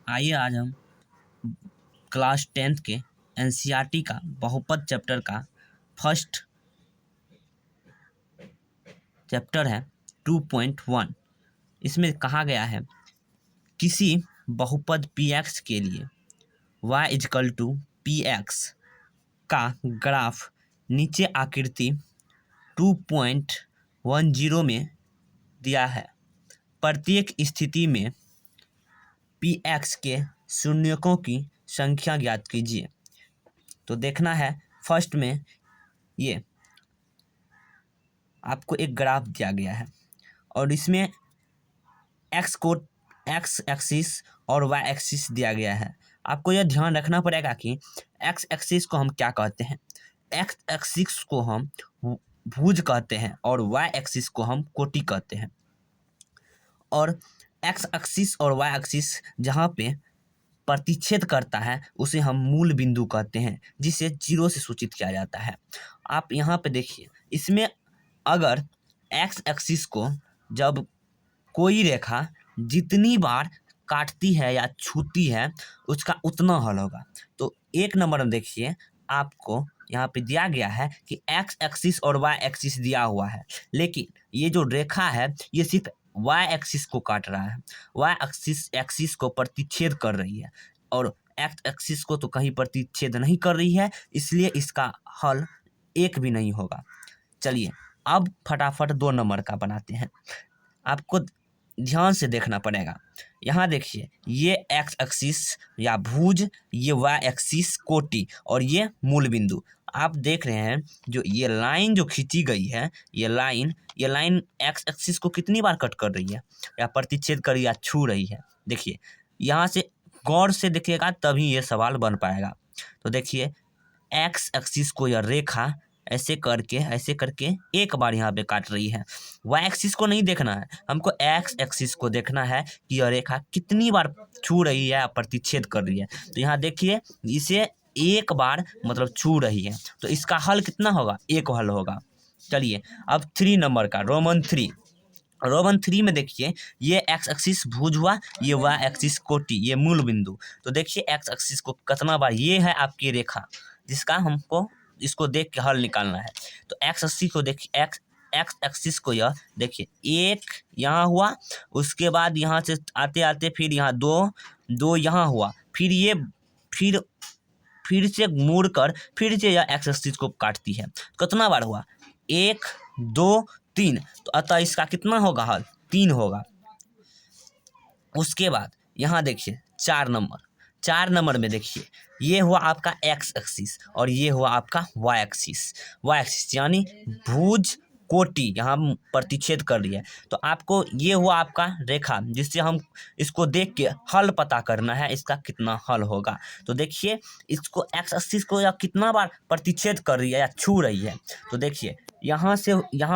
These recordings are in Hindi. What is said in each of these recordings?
आइए आज हम क्लास 10th के एनसीईआरटी का बहुपद चैप्टर का फर्स्ट चैप्टर है 2.1। इसमें कहा गया है किसी बहुपद px के लिए y इजकल टू px का ग्राफ नीचे आकृति 2.10 में दिया है। प्रत्येक स्थिति में px के शून्यकों की संख्या ज्ञात कीजिए। तो देखना है फर्स्ट में ये आपको एक ग्राफ दिया गया है और इसमें x को x एक्सिस और y एक्सिस दिया गया है। आपको यह ध्यान रखना पड़ेगा कि x एक्सिस को हम क्या कहते हैं। x एक्सिस को हम भुज कहते हैं और y एक्सिस को हम कोटि कहते हैं। और x एक्सिस और y एक्सिस जहाँ पे प्रतिच्छेद करता है उसे हम मूल बिंदु कहते हैं, जिसे 0 से सूचित किया जाता है। आप यहाँ पे देखिए, इसमें अगर x एक्सिस को जब कोई रेखा जितनी बार काटती है या छूती है उसका उतना हल होगा। तो एक नंबर में देखिए, आपको यहाँ पे दिया गया है कि x एक्सिस और y एक्सिस दिया हुआ है, लेकिन ये जो रेखा है ये सिर्फ y एक्सिस को काट रहा है, y एक्सिस को प्रतिच्छेद कर रही है और x एक्सिस को तो कहीं प्रतिच्छेद नहीं कर रही है, इसलिए इसका हल एक भी नहीं होगा। चलिए अब फटाफट 2 नंबर का बनाते हैं। आपको ध्यान से देखना पड़ेगा। यहाँ देखिए, ये x एक्सिस या भुज, ये y एक्सिस कोटि और ये मूल बिंदु। आप देख रहे हैं जो ये लाइन जो खींची गई है, ये लाइन x एक्सिस को कितनी बार कट कर रही है या प्रतिच्छेद कर रही है या छू रही है। देखिए यहाँ से गौर से देखिएगा तभी ये सवाल बन पाएगा। तो देखिए x एक्सिस को यह रेखा ऐसे करके एक बार यहाँ पे काट रही है। y एक्सिस को नहीं देखना है, हमको x एक्सिस को देखना है कि यह रेखा कितनी बार छू रही है या प्रतिच्छेद कर रही है। तो यहाँ देखिए, इसे एक बार मतलब छू रही है, तो इसका हल कितना होगा, एक हल होगा। चलिए अब 3 नंबर का रोमन 3 में देखिए, ये x एक्सिस भुज हुआ, ये y एक्सिस कोटि, ये मूल बिंदु। तो देखिए x एक्सिस को कितना बार, ये है आपकी रेखा जिसका हमको इसको देख के हल निकालना है। तो x एक्सिस को देखिए, x एक्सिस को यह देखिए, एक यहाँ हुआ, उसके बाद यहाँ से आते आते फिर यहाँ दो यहाँ हुआ, फिर ये फिर से मुड़कर फिर से यह x एक्सिस को काटती है। कितना बार हुआ, 1 2 3, तो अतः इसका कितना होगा हल, 3 होगा। उसके बाद यहाँ देखिए 4 नंबर में देखिए, ये हुआ आपका x एक्सिस और ये हुआ आपका y एक्सिस यानी भुज कोटि यहाँ प्रतिच्छेद कर रही है। तो आपको ये हुआ आपका रेखा जिससे हम इसको देख के हल पता करना है, इसका कितना हल होगा। तो देखिए इसको x एक्सिस को या कितना बार प्रतिच्छेद कर रही है या छू रही है। तो देखिए यहाँ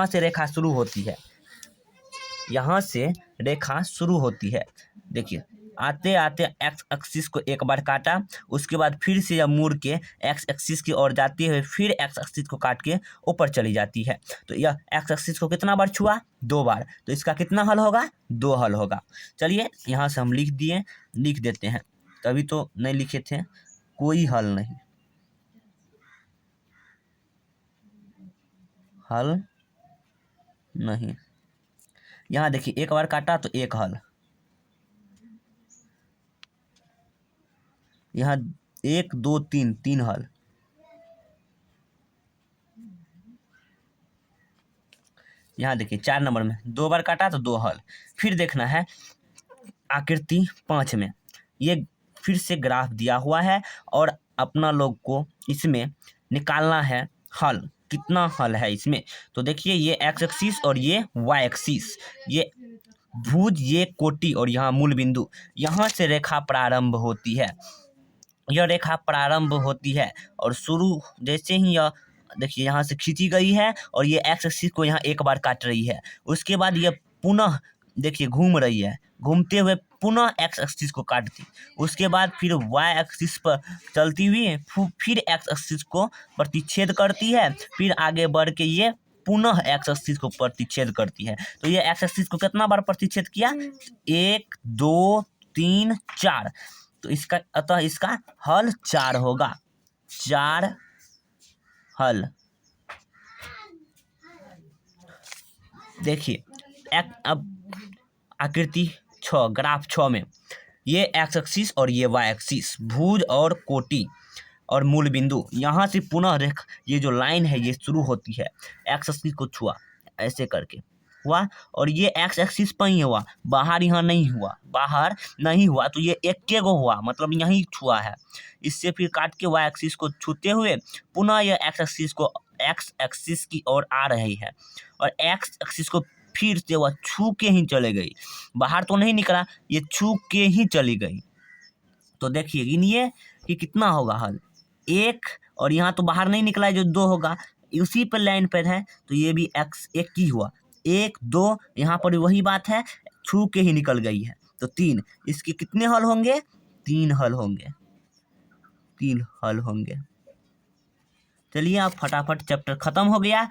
से रेखा शुरू होती है, यहाँ से रेखा शुरू होती है। देखिए आते आते x एक्सिस को एक बार काटा, उसके बाद फिर से यह मुड़ के x एक्सिस की ओर जाती है, फिर x एक्सिस को काट के ऊपर चली जाती है। तो यह x एक्सिस को कितना बार छुआ, 2 बार। तो इसका कितना हल होगा, 2 हल होगा। चलिए यहाँ से हम लिख देते हैं, तभी तो नहीं लिखे थे, कोई हल नहीं। यहाँ देखिए एक बार काटा तो एक हल, यहाँ 1 2 3 हल, यहाँ देखिए 4 नंबर में 2 बार काटा तो 2 हल। फिर देखना है आकृति 5 में, ये फिर से ग्राफ दिया हुआ है और अपना लोग को इसमें निकालना है हल, कितना हल है इसमें। तो देखिए ये x एक्सिस और ये y एक्सिस, ये भुज, ये कोटि और यहाँ मूल बिंदु, यहाँ से रेखा प्रारंभ होती है। यह रेखा प्रारंभ होती है और शुरू जैसे ही यह देखिए यहाँ से खींची गई है और ये x एक्सिस को यहाँ एक बार काट रही है, उसके बाद ये पुनः देखिए घूम रही है, घूमते हुए पुनः x एक्सिस को काटती, उसके बाद फिर y एक्सिस पर चलती हुई फिर x एक्सिस को प्रतिच्छेद करती है, फिर आगे बढ़ के ये पुनः x एक्सिस को प्रतिच्छेद करती है। तो ये x एक्सिस को कितना बार प्रतिच्छेद किया, 1 2 3 4, तो इसका अतः इसका हल 4 होगा, 4 हल। देखिए अब आकृति 6 ग्राफ 6 में ये एक्स एक्सिस और ये वाई एक्सिस, भुज और कोटि और मूल बिंदु, यहाँ से पुनः रेख ये जो लाइन है ये शुरू होती है, एक्स एक्सिस को छुआ ऐसे करके हुआ, और ये एक्स एक्सिस पर ही हुआ, बाहर यहाँ नहीं हुआ, बाहर नहीं हुआ, तो ये एक के गो हुआ, मतलब यहीं छुआ है। इससे फिर काट के वाई एक्सिस को छूते हुए पुनः यह एक्स एक्सिस की ओर आ रही है, और एक्स एक्सिस को फिर से वह छू के ही चले गई, बाहर तो नहीं निकला, ये छू के ही चली गई। तो देखिए गिनिए कि कितना होगा हल, 1, और यहाँ तो बाहर नहीं निकला है जो 2 होगा, उसी पर लाइन पर है, तो ये भी एक्स एक ही हुआ, 1 2, यहाँ पर वही बात है, छू के ही निकल गई है, तो 3, इसके कितने हल होंगे, 3 हल होंगे, 3 हल होंगे। चलिए अब फटाफट चैप्टर खत्म हो गया,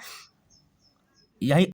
यही